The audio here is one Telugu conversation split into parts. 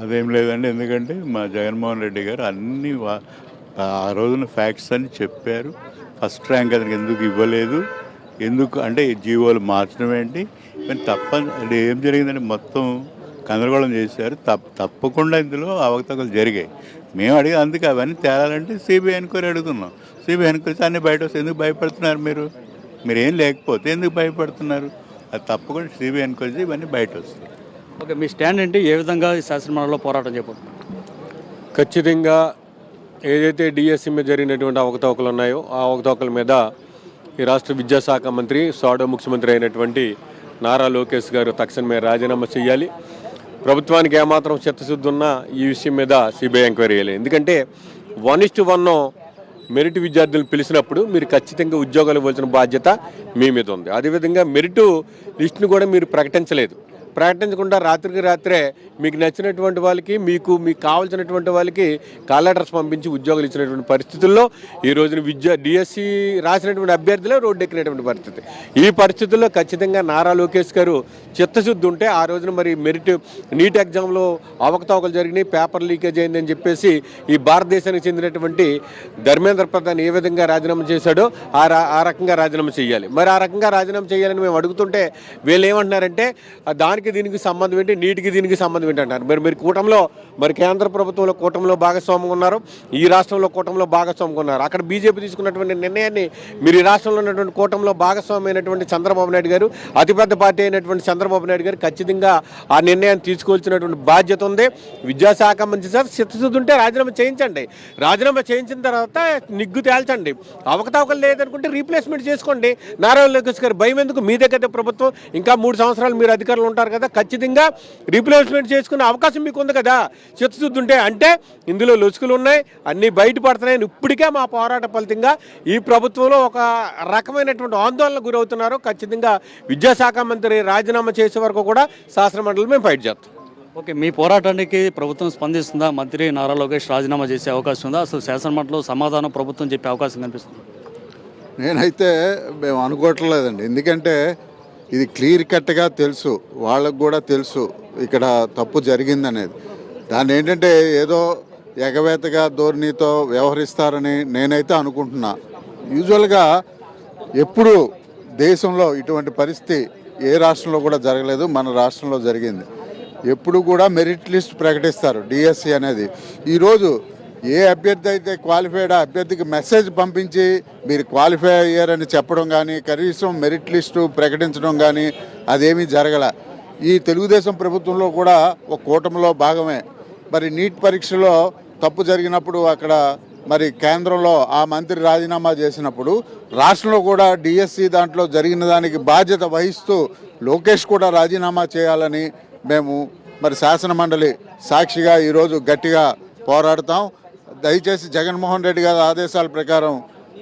అదేం లేదండి. ఎందుకంటే మా జగన్మోహన్ రెడ్డి గారు అన్ని ఆ రోజున ఫ్యాక్ట్స్ అని చెప్పారు. ఫస్ట్ ర్యాంక్ అతనికి ఎందుకు ఇవ్వలేదు, ఎందుకు అంటే జీవోలు మార్చడం ఏంటి, అంటే ఏం జరిగిందంటే మొత్తం గందరగోళం చేశారు. తప్పకుండా ఇందులో అవకతవకలు జరిగాయి. మేము అడిగి అందుకే అవన్నీ తేలాలంటే సిబిఐ ఎంక్వైరీ అడుగుతున్నాం. సిబిఐ ఎంక్వైరీ అన్నీ బయట వస్తే ఎందుకు భయపడుతున్నారు? మీరు ఏం లేకపోతే ఎందుకు భయపడుతున్నారు? అది తప్పకుండా సిబిఐ ఎంక్వైరీ ఇవన్నీ బయట వస్తాయి. ఓకే, మీ స్టాండ్ ఏంటి? ఏ విధంగా శాసనమండలిలో పోరాటం చేయబోతున్నారు? ఖచ్చితంగా ఏదైతే డిఎస్సి మీద జరిగినటువంటి అవకతవకలు ఉన్నాయో ఆ అవకతవకల మీద ఈ రాష్ట్ర విద్యాశాఖ మంత్రి సోడో ముఖ్యమంత్రి అయినటువంటి నారా లోకేష్ గారు తక్షణమే రాజీనామా చేయాలి. ప్రభుత్వానికి ఏమాత్రం చిత్తశుద్ధి ఉన్నా ఈ విషయం మీద సిబిఐ ఎంక్వైరీ చేయాలి. ఎందుకంటే 1:1 మెరిట్ విద్యార్థులు పిలిచినప్పుడు మీరు ఖచ్చితంగా ఉద్యోగాలు ఇవ్వాల్సిన బాధ్యత మీ మీద ఉంది. అదేవిధంగా మెరిట్ లిస్టును కూడా మీరు ప్రకటించకుండా రాత్రికి రాత్రే మీకు నచ్చినటువంటి వాళ్ళకి మీకు కావాల్సినటువంటి వాళ్ళకి కాల్ లెటర్స్ పంపించి ఉద్యోగాలు ఇచ్చినటువంటి పరిస్థితుల్లో ఈ రోజున డిఎస్సి రాసినటువంటి అభ్యర్థులే రోడ్డు ఎక్కినటువంటి పరిస్థితి. ఈ పరిస్థితుల్లో ఖచ్చితంగా నారా లోకేష్ గారు చిత్తశుద్ధి ఉంటే ఆ రోజున మరి నీట్ ఎగ్జామ్లో అవకతవకలు జరిగినాయి, పేపర్ లీకేజ్ అయిందని చెప్పేసి ఈ భారతదేశానికి చెందినటువంటి ధర్మేంద్ర ప్రధాన్ ఏ విధంగా రాజీనామా చేశాడో ఆ రకంగా రాజీనామా చేయాలి. మరి ఆ రకంగా రాజీనామా చేయాలని మేము అడుగుతుంటే వీళ్ళు ఏమంటున్నారంటే దానికి దీనికి సంబంధం ఏంటి, నీటికి దీనికి సంబంధం ఏంటి అంటారు. మీరు కూటమిలో కేంద్ర ప్రభుత్వంలో కూటమిలో భాగస్వామ్యంగా ఉన్నారు, ఈ రాష్ట్రంలో కూటమిలో భాగస్వామ్యంగా ఉన్నారు. అక్కడ బీజేపీ తీసుకున్నటువంటి నిర్ణయాన్ని మీరు ఈ రాష్ట్రంలో ఉన్నటువంటి కూటమిలో భాగస్వామ్యం అయినటువంటి చంద్రబాబు నాయుడు గారు, అతిపెద్ద పార్టీ అయినటువంటి చంద్రబాబు నాయుడు గారు ఖచ్చితంగా ఆ నిర్ణయాన్ని తీసుకోవాల్సినటువంటి బాధ్యత ఉంది. విద్యాశాఖ మంత్రి సార్ చిత్తశుద్ధి ఉంటే రాజీనామా చేయించండి. రాజీనామా చేయించిన తర్వాత నిగ్గు తేల్చండి. అవకతవకలు లేదనుకుంటే రీప్లేస్మెంట్ చేసుకోండి. నారా లోకేష్ గారు భయం ఎందుకు? మీ దగ్గర ప్రభుత్వం ఇంకా 3 సంవత్సరాలు మీరు అధికారులు ఉంటారు కదా, ఖచ్చితంగా రీప్లేస్మెంట్ చేసుకునే అవకాశం మీకు ఉంది కదా చిత్తశుద్ధి ఉంటే. అంటే ఇందులో లొసుకులు ఉన్నాయి, అన్నీ బయటపడుతున్నాయని ఇప్పటికే మా పోరాట ఫలితంగా ఈ ప్రభుత్వంలో ఒక రకమైనటువంటి ఆందోళనకు గురవుతున్నారు. ఖచ్చితంగా విద్యాశాఖ మంత్రి రాజీనామా చేసే వరకు కూడా శాసనమండలి మేము ఫైట్ చేస్తాం. ఓకే, మీ పోరాటానికి ప్రభుత్వం స్పందిస్తుందా? మంత్రి నారా లోకేష్ రాజీనామా చేసే అవకాశం ఉందా? అసలు శాసనమండలిలో సమాధానం ప్రభుత్వం చెప్పే అవకాశం కనిపిస్తుంది? నేనైతే మేము అనుకోవట్లేదండి. ఎందుకంటే ఇది క్లియర్ కట్గా తెలుసు, వాళ్ళకు కూడా తెలుసు ఇక్కడ తప్పు జరిగిందనేది. దాన్ని ఏంటంటే ఏదో ఎగవేతగా ధోరణితో వ్యవహరిస్తారని నేనైతే అనుకుంటున్నా. యూజువల్గా ఎప్పుడు దేశంలో ఇటువంటి పరిస్థితి ఏ రాష్ట్రంలో కూడా జరగలేదు, మన రాష్ట్రంలో జరిగింది. ఎప్పుడు కూడా మెరిట్ లిస్ట్ ప్రకటిస్తారు డిఎస్సి అనేది. ఈరోజు ఏ అభ్యర్థి అయితే క్వాలిఫైడ్ ఆ అభ్యర్థికి మెసేజ్ పంపించి మీరు క్వాలిఫై అయ్యారని చెప్పడం కానీ, కనీసం మెరిట్ లిస్టు ప్రకటించడం కానీ అదేమీ జరగల. ఈ తెలుగుదేశం ప్రభుత్వంలో కూడా ఒక కూటమిలో భాగమే. మరి నీట్ పరీక్షలో తప్పు జరిగినప్పుడు అక్కడ మరి కేంద్రంలో ఆ మంత్రి రాజీనామా చేసినప్పుడు రాష్ట్రంలో కూడా డిఎస్సి దాంట్లో జరిగిన దానికి బాధ్యత వహిస్తూ లోకేష్ కూడా రాజీనామా చేయాలని మేము మరి శాసనమండలి సాక్షిగా ఈరోజు గట్టిగా పోరాడతాం. దయచేసి జగన్మోహన్ రెడ్డి గారి ఆదేశాల ప్రకారం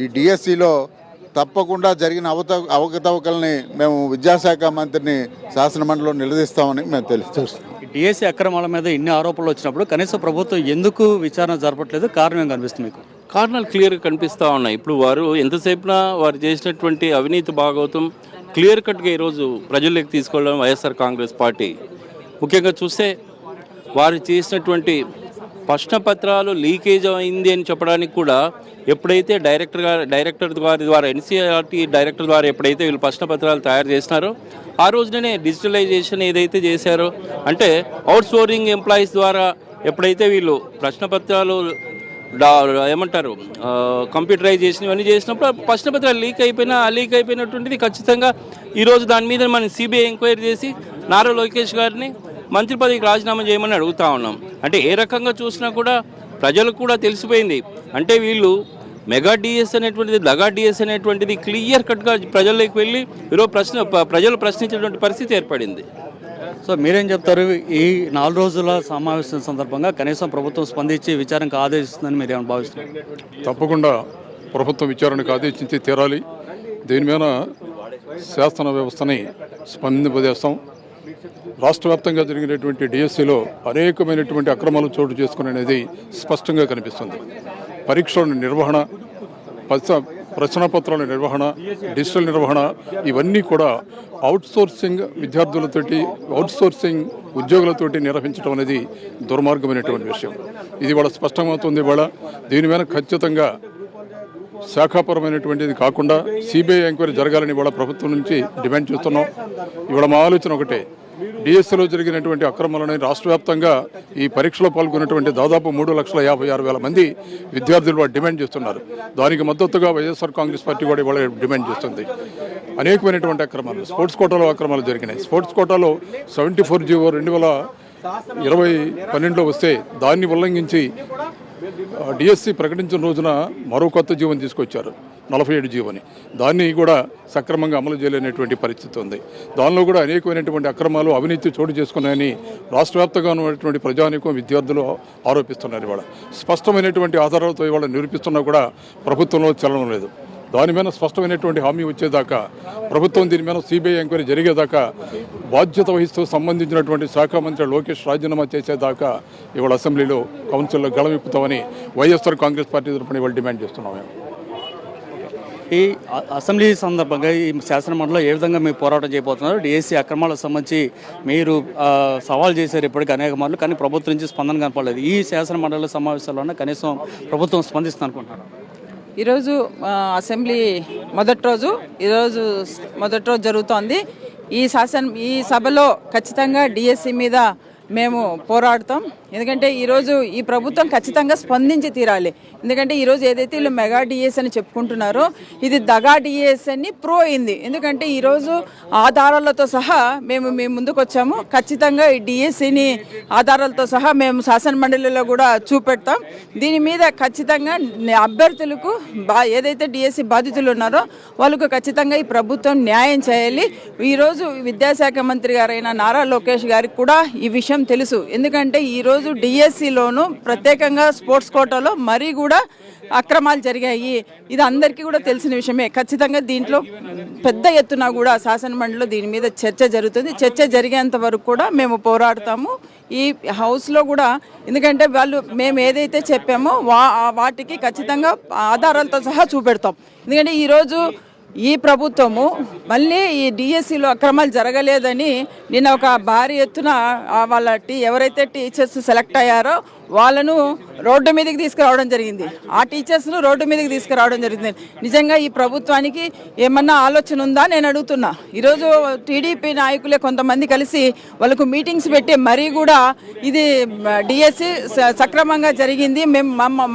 ఈ డిఎస్సిలో తప్పకుండా జరిగిన అవకతవకల్ని మేము విద్యాశాఖ మంత్రిని శాసనమండలిలో నిలదీస్తామని మేము తెలియజేస్తున్నాం. డిఎస్సి అక్రమాల మీద ఇన్ని ఆరోపణలు వచ్చినప్పుడు కనీసం ప్రభుత్వం ఎందుకు విచారణ జరపట్లేదు? కారణం కనిపిస్తుంది మీకు? కారణాలు క్లియర్గా కనిపిస్తూ ఉన్నాయి. ఇప్పుడు వారు ఎంతసేపున వారు చేసినటువంటి అవినీతి భాగవతం క్లియర్ కట్గా ఈరోజు ప్రజల్లోకి తీసుకోవడం వైఎస్ఆర్ కాంగ్రెస్ పార్టీ. ముఖ్యంగా చూస్తే వారు చేసినటువంటి ప్రశ్నపత్రాలు లీకేజ్ అయింది అని చెప్పడానికి కూడా ఎప్పుడైతే డైరెక్టర్ ద్వారా ఎన్సీఆర్టీ డైరెక్టర్ ద్వారా ఎప్పుడైతే వీళ్ళు ప్రశ్నపత్రాలు తయారు చేసినారో ఆ రోజునే డిజిటలైజేషన్ ఏదైతే చేశారో, అంటే అవుట్సోర్సింగ్ ఎంప్లాయీస్ ద్వారా ఎప్పుడైతే వీళ్ళు ప్రశ్నపత్రాలు ఏమంటారు కంప్యూటరైజేషన్ ఇవన్నీ చేసినప్పుడు ప్రశ్నపత్రాలు లీక్ అయిపోయినటువంటిది ఖచ్చితంగా ఈరోజు దాని మీద మనం సిబిఐ ఎంక్వైరీ చేసి నారా లోకేష్ గారిని మంత్రి పదవికి రాజీనామా చేయమని అడుగుతా ఉన్నాం. అంటే ఏ రకంగా చూసినా కూడా ప్రజలకు కూడా తెలిసిపోయింది. అంటే వీళ్ళు మెగా డిఎస్ అనేటువంటిది, దగా డిఎస్ అనేటువంటిది క్లియర్ కట్గా ప్రజల్లోకి వెళ్ళి ఈరోజు ప్రజలు ప్రశ్నించేటువంటి పరిస్థితి ఏర్పడింది. సో మీరేం చెప్తారు? ఈ 4 రోజుల సమావేశం సందర్భంగా కనీసం ప్రభుత్వం స్పందించి విచారణకు ఆదేశిస్తుందని మీరు ఏమైనా భావిస్తున్నారు? తప్పకుండా ప్రభుత్వం విచారణకు ఆదేశించి తీరాలి. దీని మీద శాసన వ్యవస్థని స్పందింపజేస్తాం. రాష్ట్ర వ్యాప్తంగా జరిగినటువంటి డిఎస్సిలో అనేకమైనటువంటి అక్రమాలు చోటు చేసుకునేది స్పష్టంగా కనిపిస్తుంది. పరీక్షల నిర్వహణ, ప్రశ్నపత్రాల నిర్వహణ, డిజిటల్ నిర్వహణ ఇవన్నీ కూడా అవుట్సోర్సింగ్ విద్యార్థులతోటి, అవుట్సోర్సింగ్ ఉద్యోగులతోటి నిర్వహించడం అనేది దుర్మార్గమైనటువంటి విషయం. ఇది వాళ్ళ స్పష్టమవుతుంది. ఇవాళ దీని మీద ఖచ్చితంగా శాఖాపరమైనటువంటిది కాకుండా సిబిఐ ఎంక్వైరీ జరగాలని ఇవాళ ప్రభుత్వం నుంచి డిమాండ్ చేస్తున్నాం. ఇవాళ మా ఆలోచన ఒకటే, డిఎస్సిలో జరిగినటువంటి అక్రమాలని రాష్ట్ర వ్యాప్తంగా ఈ పరీక్షలో పాల్గొన్నటువంటి దాదాపు 3,56,000 మంది విద్యార్థులు వాళ్ళు డిమాండ్ చేస్తున్నారు. దానికి మద్దతుగా వైఎస్ఆర్ కాంగ్రెస్ పార్టీ కూడా ఇవాళ డిమాండ్ చేస్తుంది. అనేకమైనటువంటి అక్రమాలు, స్పోర్ట్స్ కోటాలో అక్రమాలు జరిగినాయి. స్పోర్ట్స్ కోటాలో 74 జీవో 2012లో వస్తే దాన్ని ఉల్లంఘించి డిఎస్సి ప్రకటించిన రోజున మరో కొత్త జీవోని తీసుకొచ్చారు, 47 జీవోని. దాన్ని కూడా సక్రమంగా అమలు చేయలేనటువంటి పరిస్థితి ఉంది. దానిలో కూడా అనేకమైనటువంటి అక్రమాలు, అవినీతి చోటు చేసుకున్నాయని రాష్ట్ర వ్యాప్తంగా ఉన్నటువంటి ప్రజానీకం, విద్యార్థులు ఆరోపిస్తున్నారు. ఇవాళ స్పష్టమైనటువంటి ఆధారాలతో ఇవాళ నిరూపిస్తున్నా కూడా ప్రభుత్వంలో చలనం లేదు. దాని మీద స్పష్టమైనటువంటి హామీ వచ్చేదాకా, ప్రభుత్వం దీని మీద సిబిఐ ఎంక్వైరీ జరిగేదాకా, బాధ్యత వహిస్తూ సంబంధించినటువంటి శాఖ మంత్రి లోకేష్ రాజీనామా చేసేదాకా ఇవాళ అసెంబ్లీలో, కౌన్సిల్లో గళమిప్పుతామని వైఎస్ఆర్ కాంగ్రెస్ పార్టీ తరఫున ఇవాళ డిమాండ్ చేస్తున్నాం. ఈ అసెంబ్లీ సందర్భంగా ఈ శాసనమండలిలో ఏ విధంగా మీరు పోరాటం చేయబోతున్నారు? డిఎస్సి అక్రమాలకు సంబంధించి మీరు సవాల్ చేశారు ఇప్పటికీ అనేక మార్లు, కానీ ప్రభుత్వం నుంచి స్పందన కనపడలేదు. ఈ శాసనమండలి సమావేశాల్లోనే కనీసం ప్రభుత్వం స్పందిస్తుంది అనుకుంటున్నారు? ఈరోజు అసెంబ్లీ మొదటి రోజు జరుగుతోంది. ఈ సభలో ఖచ్చితంగా డిఎస్సి మీద మేము పోరాడతాం. ఎందుకంటే ఈరోజు ఈ ప్రభుత్వం ఖచ్చితంగా స్పందించి తీరాలి. ఎందుకంటే ఈరోజు ఏదైతే వీళ్ళు మెగా డిఎస్ అని చెప్పుకుంటున్నారో ఇది దగా డిఎస్ అని ప్రూవ్ అయింది. ఎందుకంటే ఈరోజు ఆధారాలతో సహా మేము ముందుకు వచ్చాము. ఖచ్చితంగా ఈ డిఎస్సిని ఆధారాలతో సహా మేము శాసన మండలిలో కూడా చూపెడతాం. దీని మీద ఖచ్చితంగా అభ్యర్థులకు ఏదైతే డిఎస్సి బాధితులు ఉన్నారో వాళ్ళకు ఖచ్చితంగా ఈ ప్రభుత్వం న్యాయం చేయాలి. ఈరోజు విద్యాశాఖ మంత్రి గారైన నారా లోకేష్ గారికి కూడా ఈ విషయం తెలుసు. ఎందుకంటే ఈరోజు డిఎస్సిలోను ప్రత్యేకంగా స్పోర్ట్స్ కోటాలో మరీ కూడా అక్రమాలు జరిగాయి. ఇది అందరికీ కూడా తెలిసిన విషయమే. ఖచ్చితంగా దీంట్లో పెద్ద ఎత్తున కూడా శాసన మండలిలో దీని మీద చర్చ జరుగుతుంది. చర్చ జరిగేంత వరకు కూడా మేము పోరాడతాము ఈ హౌస్లో కూడా. ఎందుకంటే మేము ఏదైతే చెప్పామో వాటికి ఖచ్చితంగా ఆధారాలతో సహా చూపెడతాం. ఎందుకంటే ఈరోజు ఈ ప్రభుత్వము మళ్ళీ ఈ డిఎస్సిలో అక్రమాలు జరగలేదని నిన్న ఒక భారీ ఎత్తున వాళ్ళ ఎవరైతే టీచర్స్ సెలెక్ట్ అయ్యారో వాళ్ళను రోడ్డు మీదకి తీసుకురావడం జరిగింది. ఆ టీచర్స్ను రోడ్డు మీదకి తీసుకురావడం జరిగింది. నిజంగా ఈ ప్రభుత్వానికి ఏమన్నా ఆలోచన ఉందా నేను అడుగుతున్నా. ఈరోజు టీడీపీ నాయకులే కొంతమంది కలిసి వాళ్ళకు మీటింగ్స్ పెట్టి మరీ కూడా ఇది డిఎస్సి సక్రమంగా జరిగింది,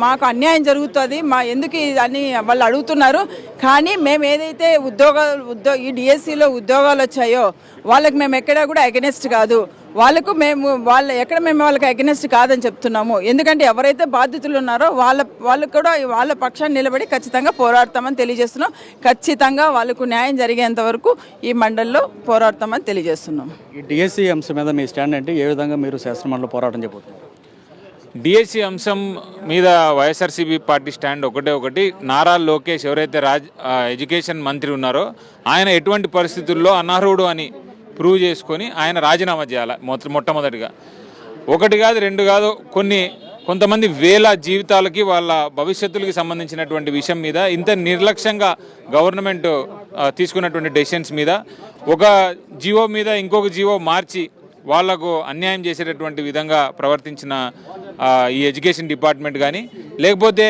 మాకు అన్యాయం జరుగుతుంది ఎందుకు అని వాళ్ళు అడుగుతున్నారు. కానీ మేము ఏదైతే ఈ డిఎస్సిలో ఉద్యోగాలు వచ్చాయో వాళ్ళకి మేము ఎక్కడా కూడా అగెనెస్ట్ కాదు. వాళ్ళకు మేము వాళ్ళకి అగెనెస్ట్ కాదని చెప్తున్నాము. ఎందుకంటే ఎవరైతే బాధితులు ఉన్నారో వాళ్ళకు కూడా వాళ్ళ పక్షాన్ని నిలబడి ఖచ్చితంగా పోరాడతామని తెలియజేస్తున్నాం. ఖచ్చితంగా వాళ్ళకు న్యాయం జరిగేంత వరకు ఈ మండలిలో పోరాడతామని తెలియజేస్తున్నాం. ఈ డిఎస్సి అంశం మీద మీ స్టాండ్ అంటే ఏ విధంగా మీరు శాసనమండలిలో పోరాటం చేయబోతున్నారు? డిఎస్సి అంశం మీద వైఎస్ఆర్సీపీ పార్టీ స్టాండ్ ఒకటి, నారా లోకేష్ ఎవరైతే ఎడ్యుకేషన్ మంత్రి ఉన్నారో ఆయన ఎటువంటి పరిస్థితుల్లో అనర్హుడు అని ప్రూవ్ చేసుకొని ఆయన రాజీనామా చేయాలి. మొట్టమొదటిగా ఒకటి కాదు, రెండు కాదు, కొంతమంది వేల జీవితాలకి వాళ్ళ భవిష్యత్తులకి సంబంధించినటువంటి విషయం మీద ఇంత నిర్లక్ష్యంగా గవర్నమెంట్ తీసుకున్నటువంటి డెసిషన్స్ మీద ఒక జీవో మీద ఇంకొక జీవో మార్చి వాళ్లకు అన్యాయం చేసేటటువంటి విధంగా ప్రవర్తించిన ఈ ఎడ్యుకేషన్ డిపార్ట్మెంట్ కానీ, లేకపోతే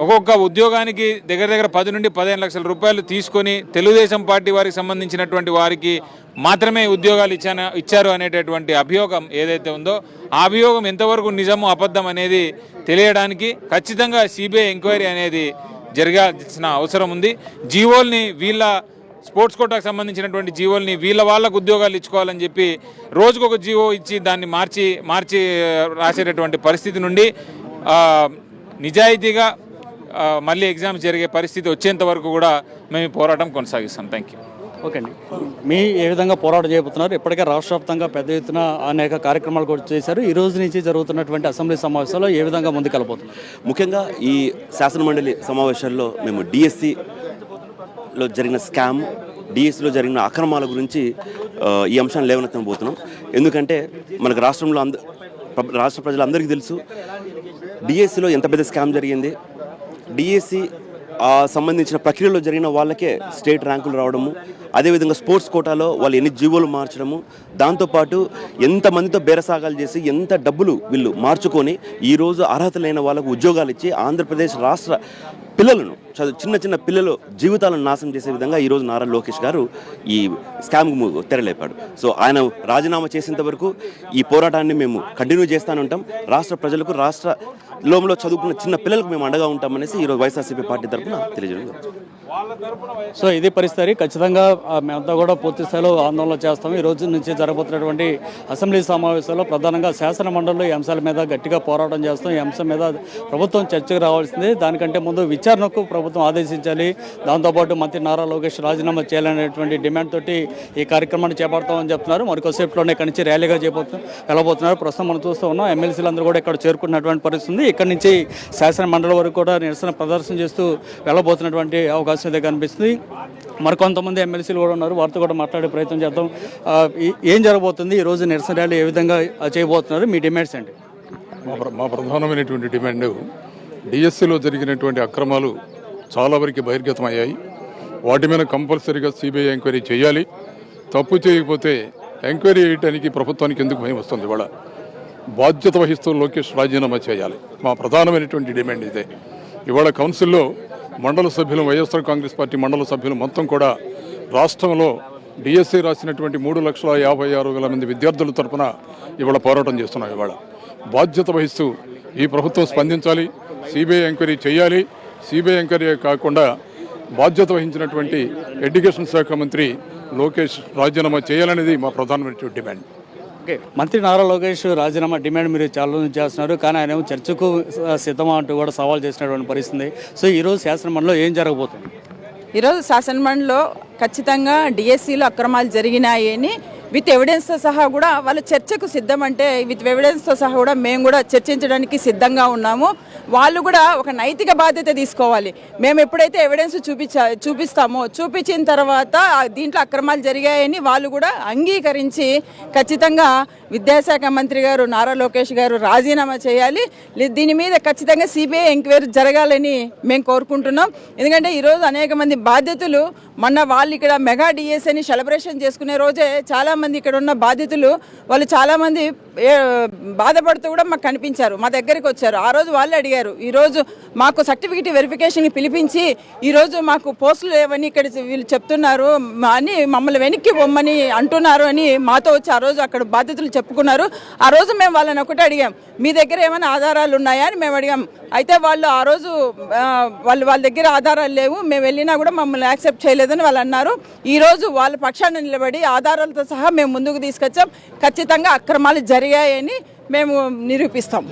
ఒక్కొక్క ఉద్యోగానికి దగ్గర 10 నుండి 15 లక్షల రూపాయలు తీసుకొని తెలుగుదేశం పార్టీ వారికి సంబంధించినటువంటి వారికి మాత్రమే ఉద్యోగాలు ఇచ్చారు అనేటటువంటి అభియోగం ఏదైతే ఉందో ఆ అభియోగం ఎంతవరకు నిజము అబద్ధం అనేది తెలియడానికి ఖచ్చితంగా సిబిఐ ఎంక్వైరీ అనేది జరగాల్సిన అవసరం ఉంది. జీవోల్ని వీళ్ళ స్పోర్ట్స్ కోటాకు సంబంధించినటువంటి జీవోల్ని వాళ్ళకు ఉద్యోగాలు ఇచ్చుకోవాలని చెప్పి రోజుకొక జీవో ఇచ్చి దాన్ని మార్చి రాసేటటువంటి పరిస్థితి నుండి నిజాయితీగా మళ్ళీ ఎగ్జామ్స్ జరిగే పరిస్థితి వచ్చేంత వరకు కూడా మేము పోరాటం కొనసాగిస్తాం. Thank you. ఓకే అండి, ఏ విధంగా పోరాటం చేయబోతున్నారు? ఇప్పటికే రాష్ట్ర వ్యాప్తంగా పెద్ద ఎత్తున అనేక కార్యక్రమాలు కూడా చేశారు. ఈ రోజు నుంచి జరుగుతున్నటువంటి అసెంబ్లీ సమావేశాల్లో ఏ విధంగా ముందుకెళ్ళబోతున్నారు? ముఖ్యంగా ఈ శాసనమండలి సమావేశాల్లో మేము డిఎస్సిలో జరిగిన స్కామ్, డిఎస్సిలో జరిగిన అక్రమాల గురించి ఈ అంశాన్ని లేవనెత్తబోతున్నాం. ఎందుకంటే మనకు రాష్ట్ర ప్రజలందరికీ తెలుసు డిఎస్సిలో ఎంత పెద్ద స్కామ్ జరిగింది. డిఎస్సి ఆ సంబంధించిన ప్రక్రియలో జరిగిన వాళ్ళకే స్టేట్ ర్యాంకులు రావడము, అదేవిధంగా స్పోర్ట్స్ కోటాలో వాళ్ళు ఎన్ని జీవోలు మార్చడము, దాంతోపాటు ఎంతమందితో బేరసాగాలు చేసి ఎంత డబ్బులు వీళ్ళు మార్చుకొని ఈరోజు అర్హత లేని వాళ్ళకు ఉద్యోగాలు ఇచ్చి ఆంధ్రప్రదేశ్ రాష్ట్ర పిల్లలను చిన్న చిన్న పిల్లలు జీవితాలను నాశనం చేసే విధంగా ఈరోజు నారా లోకేష్ గారు ఈ స్కామ్కు తెరలేపాడు. సో ఆయన రాజీనామా చేసేంత వరకు ఈ పోరాటాన్ని మేము కంటిన్యూ చేస్తూనే ఉంటాం. రాష్ట్ర ప్రజలకు, రాష్ట్రంలో చదువుకున్న చిన్న పిల్లలకు మేము అండగా ఉంటామనేసి ఈరోజు వైఎస్ఆర్సీపీ పార్టీ తరఫున తెలియజేయడం జరుగుతుంది. సో ఇది పరిస్థితి. ఖచ్చితంగా మేమంతా కూడా పూర్తి స్థాయిలో ఆందోళన చేస్తాము. ఈ రోజు నుంచి జరగబోతున్నటువంటి అసెంబ్లీ సమావేశాల్లో ప్రధానంగా శాసన మండలిలో ఈ అంశాల మీద గట్టిగా పోరాటం చేస్తాం. ఈ అంశం మీద ప్రభుత్వం చర్చకు రావాల్సింది. దానికంటే ముందు విచారణకు ప్రభుత్వం ఆదేశించాలి. దాంతోపాటు మంత్రి నారా లోకేష్ రాజీనామా చేయాలనేటువంటి డిమాండ్ తోటి ఈ కార్యక్రమాన్ని చేపడతామని చెప్తున్నారు. మరికొద్దిసేపులోనే ఇక్కడి నుంచి ర్యాలీగా వెళ్ళబోతున్నారు. ప్రస్తుతం మనం చూస్తూ ఉన్నాం ఎమ్మెల్సీలందరూ కూడా ఇక్కడ చేరుకున్నటువంటి పరిస్థితి ఉంది. ఇక్కడి నుంచి శాసన మండలి వరకు కూడా నిరసన ప్రదర్శన చేస్తూ వెళ్ళబోతున్నటువంటి అవకాశం అయితే కనిపిస్తుంది. మరికొంతమంది ఎమ్మెల్సీలు కూడా ఉన్నారు, వారితో కూడా మాట్లాడే ప్రయత్నం చేద్దాం. ఏం జరగబోతుంది, ఈరోజు నిరసన ర్యాలీ ఏ విధంగా చేయబోతున్నారు, మీ డిమాండ్స్ ఏంటి? మా ప్రధానమైనటువంటి డిమాండ్ డిఎస్సిలో జరిగినటువంటి అక్రమాలు చాలా వరకు బహిర్గతమయ్యాయి. వాటి మీద కంపల్సరీగా సిబిఐ ఎంక్వైరీ చేయాలి. తప్పు చేయకపోతే ఎంక్వైరీ చేయడానికి ప్రభుత్వానికి ఎందుకు భయం వస్తుంది? ఇవాళ బాధ్యత వహిస్తూ లోకేష్ రాజీనామా చేయాలి. మా ప్రధానమైనటువంటి డిమాండ్ ఇదే. ఇవాళ కౌన్సిల్లో మండల సభ్యులు, వైఎస్ఆర్ కాంగ్రెస్ పార్టీ మండల సభ్యులు మొత్తం కూడా రాష్ట్రంలో డిఎస్సి రాసినటువంటి 3,56,000 మంది విద్యార్థుల తరఫున ఇవాళ పోరాటం చేస్తున్నాం. ఇవాళ బాధ్యత వహిస్తూ ఈ ప్రభుత్వం స్పందించాలి, సిబిఐ ఎంక్వైరీ చేయాలి. సిబిఐ ఎంక్వైరీ కాకుండా బాధ్యత వహించినటువంటి ఎడ్యుకేషన్ శాఖ మంత్రి లోకేష్ రాజీనామా చేయాలనేది మా ప్రధానమైన డిమాండ్. ఓకే, మంత్రి నారా లోకేష్ రాజీనామా డిమాండ్ మీరు చాలా రోజులు చేస్తున్నారు, కానీ ఆయన ఏమో చర్చకు సిద్ధమా అంటూ కూడా సవాల్ చేసినటువంటి పరిస్థితి. సో ఈరోజు శాసనమండలిలో ఏం జరగబోతుంది? ఈరోజు శాసనమండలిలో ఖచ్చితంగా డిఎస్సిలో అక్రమాలు జరిగినాయని విత్ ఎవిడెన్స్తో సహా కూడా వాళ్ళు చర్చకు సిద్ధం. అంటే విత్ ఎవిడెన్స్తో సహా కూడా మేము కూడా చర్చించడానికి సిద్ధంగా ఉన్నాము. వాళ్ళు కూడా ఒక నైతిక బాధ్యత తీసుకోవాలి. మేము ఎప్పుడైతే ఎవిడెన్స్ చూపిస్తామో చూపించిన తర్వాత దీంట్లో అక్రమాలు జరిగాయని వాళ్ళు కూడా అంగీకరించి ఖచ్చితంగా విద్యాశాఖ మంత్రి గారు నారా లోకేష్ గారు రాజీనామా చేయాలి. దీని మీద ఖచ్చితంగా సిబిఐ ఎంక్వైరీ జరగాలని మేము కోరుకుంటున్నాం. ఎందుకంటే ఈరోజు అనేక మంది బాధ్యతలు, మొన్న వాళ్ళు ఇక్కడ మెగా డిఎస్ అని సెలబ్రేషన్ చేసుకునే రోజే చాలామంది ఇక్కడ ఉన్న బాధితులు వాళ్ళు చాలామంది బాధపడుతూ కూడా మాకు కనిపించారు, మా దగ్గరికి వచ్చారు. ఆ రోజు వాళ్ళు అడిగారు, ఈరోజు మాకు సర్టిఫికేట్ వెరిఫికేషన్కి పిలిపించి ఈరోజు మాకు పోస్టులు లేవని ఇక్కడ వీళ్ళు చెప్తున్నారు అని, మమ్మల్ని వెనక్కి పొమ్మని అంటున్నారు అని మాతో వచ్చి ఆ రోజు అక్కడ బాధితులు చెప్పుకున్నారు. ఆ రోజు మేము వాళ్ళని ఒకటి అడిగాం, మీ దగ్గర ఏమైనా ఆధారాలు ఉన్నాయా అని మేము అడిగాం. అయితే వాళ్ళు ఆ రోజు వాళ్ళ దగ్గర ఆధారాలు లేవు, మేము వెళ్ళినా కూడా మమ్మల్ని యాక్సెప్ట్ చేయలేదని వాళ్ళు అన్నారు. ఈరోజు వాళ్ళ పక్షాన నిలబడి ఆధారాలతో సహా మేము ముందుకు తీసుకొచ్చాం. ఖచ్చితంగా అక్రమాలు జరిగాయని మేము నిరూపిస్తాం.